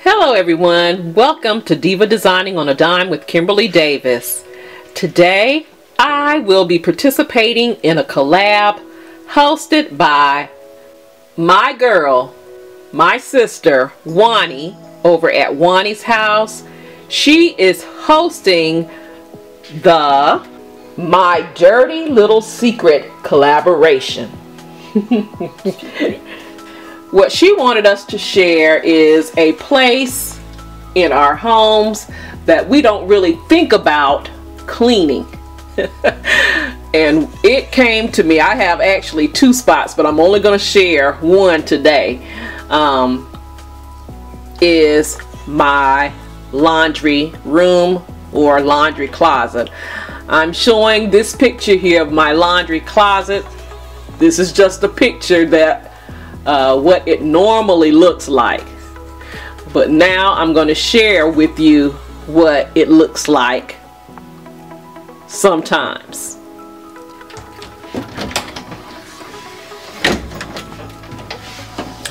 Hello everyone, welcome to Diva Designing on a Dime with Kimberly Davis. Today I will be participating in a collab hosted by my girl, my sister Juani over at Juani's house. She is hosting the My Dirty Little Secret collaboration. What she wanted us to share is a place in our homes that we don't really think about cleaning. And it came to me. I have actually two spots, but I'm only going to share one today. Is my laundry room or laundry closet. I'm showing this picture here of my laundry closet. This is just a picture that what it normally looks like, but now I'm going to share with you what it looks like sometimes.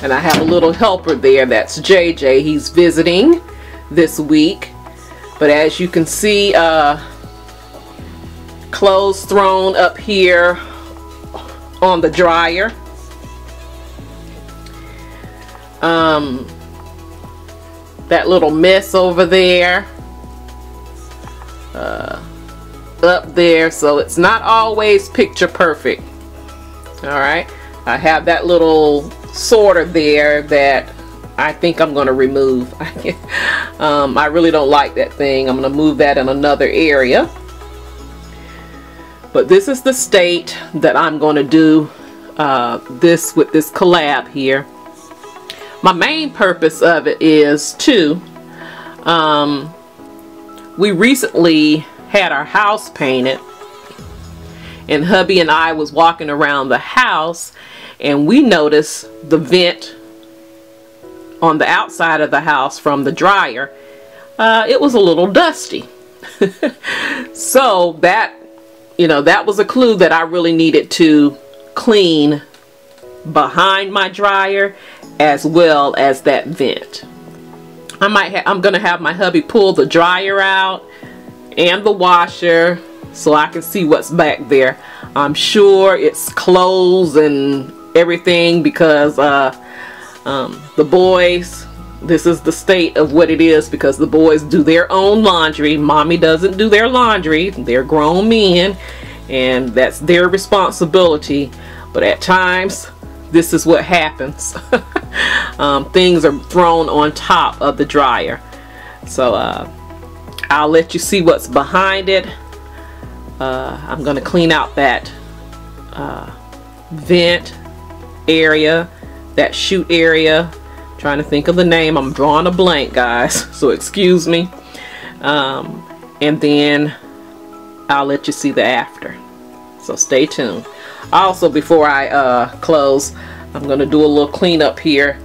And I have a little helper there. That's JJ. He's visiting this week, but as you can see, clothes thrown up here on the dryer. That little mess over there, up there, so it's not always picture perfect. Alright, I have that little sorter there that I think I'm going to remove. I really don't like that thing. I'm going to move that in another area. But this is the state that I'm going to do this with this collab here. My main purpose of it is to, we recently had our house painted, and hubby and I was walking around the house and we noticed the vent on the outside of the house from the dryer. It was a little dusty. So that, that was a clue that I really needed to clean behind my dryer as well as that vent. I'm gonna have my hubby pull the dryer out and the washer so I can see what's back there. I'm sure it's clothes and everything because the boys, this is the state of what it is, because the boys do their own laundry. Mommy doesn't do their laundry. They're grown men and that's their responsibility, but at times this is what happens. Things are thrown on top of the dryer. So I'll let you see what's behind it. I'm going to clean out that vent area, that chute area. I'm trying to think of the name. I'm drawing a blank, guys, so excuse me. And then I'll let you see the after. So stay tuned. Also, before I close, I'm going to do a little cleanup here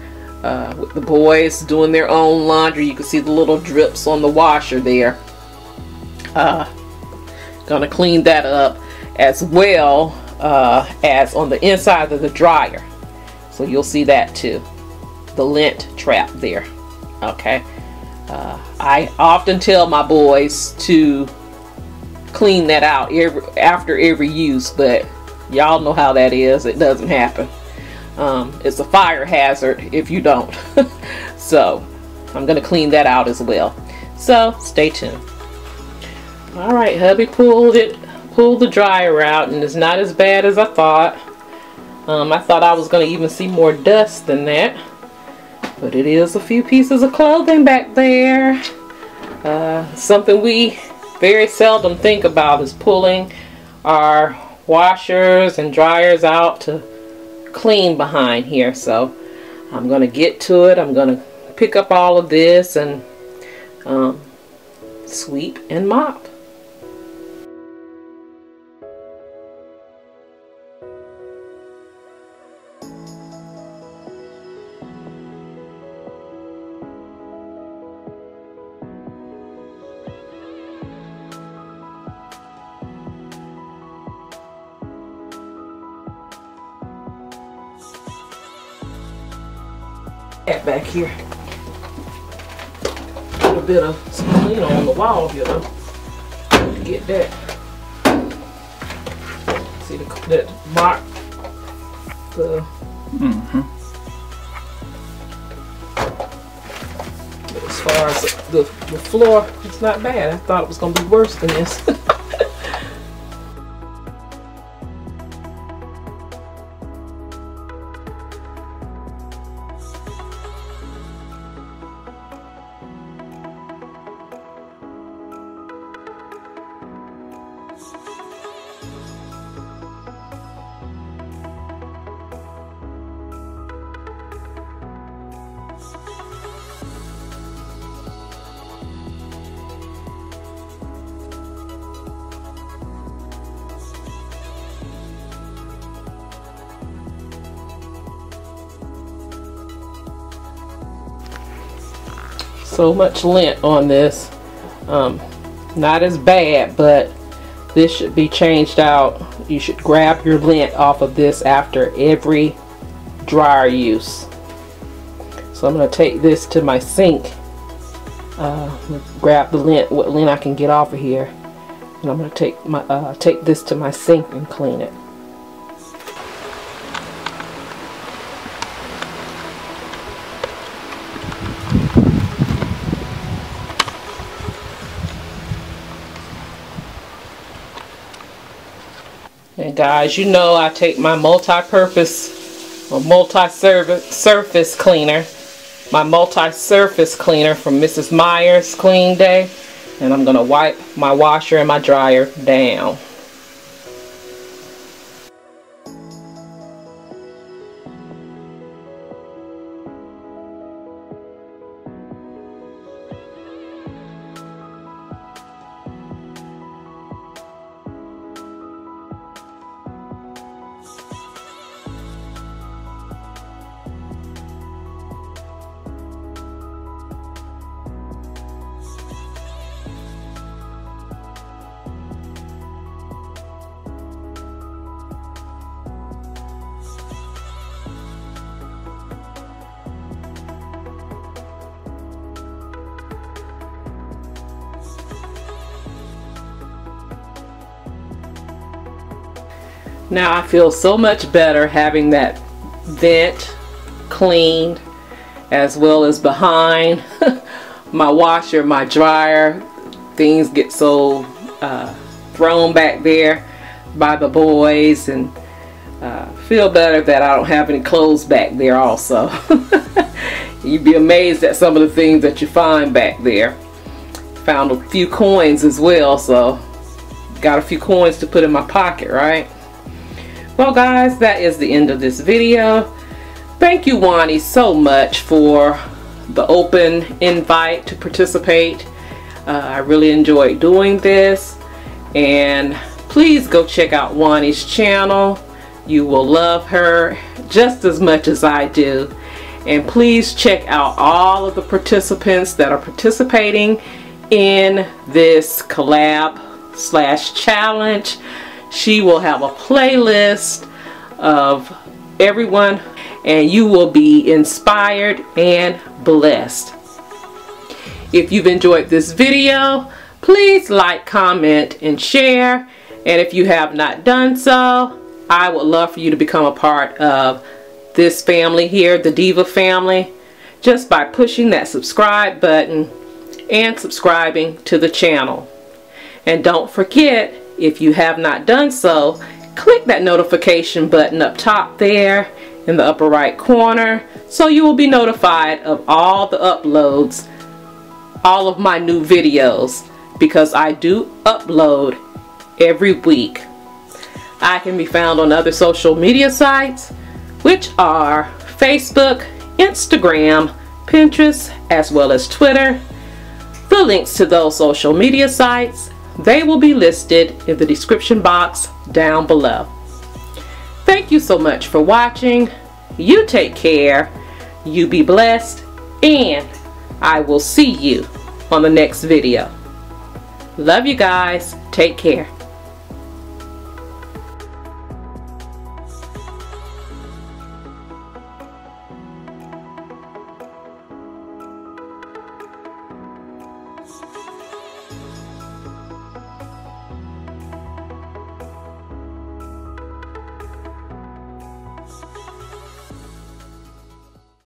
with the boys doing their own laundry. You can see the little drips on the washer there. Gonna clean that up as well as on the inside of the dryer. So you'll see that too. The lint trap there. Okay. I often tell my boys to clean that out after every use, but y'all know how that is. It doesn't happen. It's a fire hazard if you don't. So I'm going to clean that out as well. So stay tuned. Alright, hubby pulled the dryer out, and it's not as bad as I thought. I thought I was going to even see more dust than that. But it is a few pieces of clothing back there. Something we very seldom think about is pulling our washers and dryers out to clean behind here. So I'm going to get to it. I'm going to pick up all of this and sweep and mop. pad back here. A little bit of some cleaner on the wall here though. Get that. See that mark? As far as the floor, it's not bad. I thought it was going to be worse than this. So much lint on this. Not as bad, but this should be changed out. You should grab your lint off of this after every dryer use. So I'm going to take this to my sink. Grab the lint, what lint I can get off of here, and I'm going to take this to my sink and clean it. And guys, you know I take my multi-purpose or multi-surface cleaner, my multi-surface cleaner from Mrs. Meyer's Clean Day, and I'm going to wipe my washer and my dryer down. Now I feel so much better having that vent cleaned, as well as behind my washer, my dryer. Things get so thrown back there by the boys, and feel better that I don't have any clothes back there also. You'd be amazed at some of the things that you find back there. Found a few coins as well, so got a few coins to put in my pocket, right? Well guys, that is the end of this video. Thank you, Juani, so much for the open invite to participate. I really enjoyed doing this, and please go check out Juani's channel. You will love her just as much as I do. And please check out all of the participants that are participating in this collab / challenge. She will have a playlist of everyone, and you will be inspired and blessed. If you've enjoyed this video, please like, comment, and share. And if you have not done so, I would love for you to become a part of this family here, the Diva family, just by pushing that subscribe button and subscribing to the channel. And don't forget, if you have not done so, click that notification button up top there in the upper right corner, so you will be notified of all the uploads, all of my new videos, because I do upload every week. I can be found on other social media sites, which are Facebook, Instagram, Pinterest, as well as Twitter. The links to those social media sites, they will be listed in the description box down below. Thank you so much for watching. You take care, you be blessed, and I will see you on the next video. Love you guys. Take care.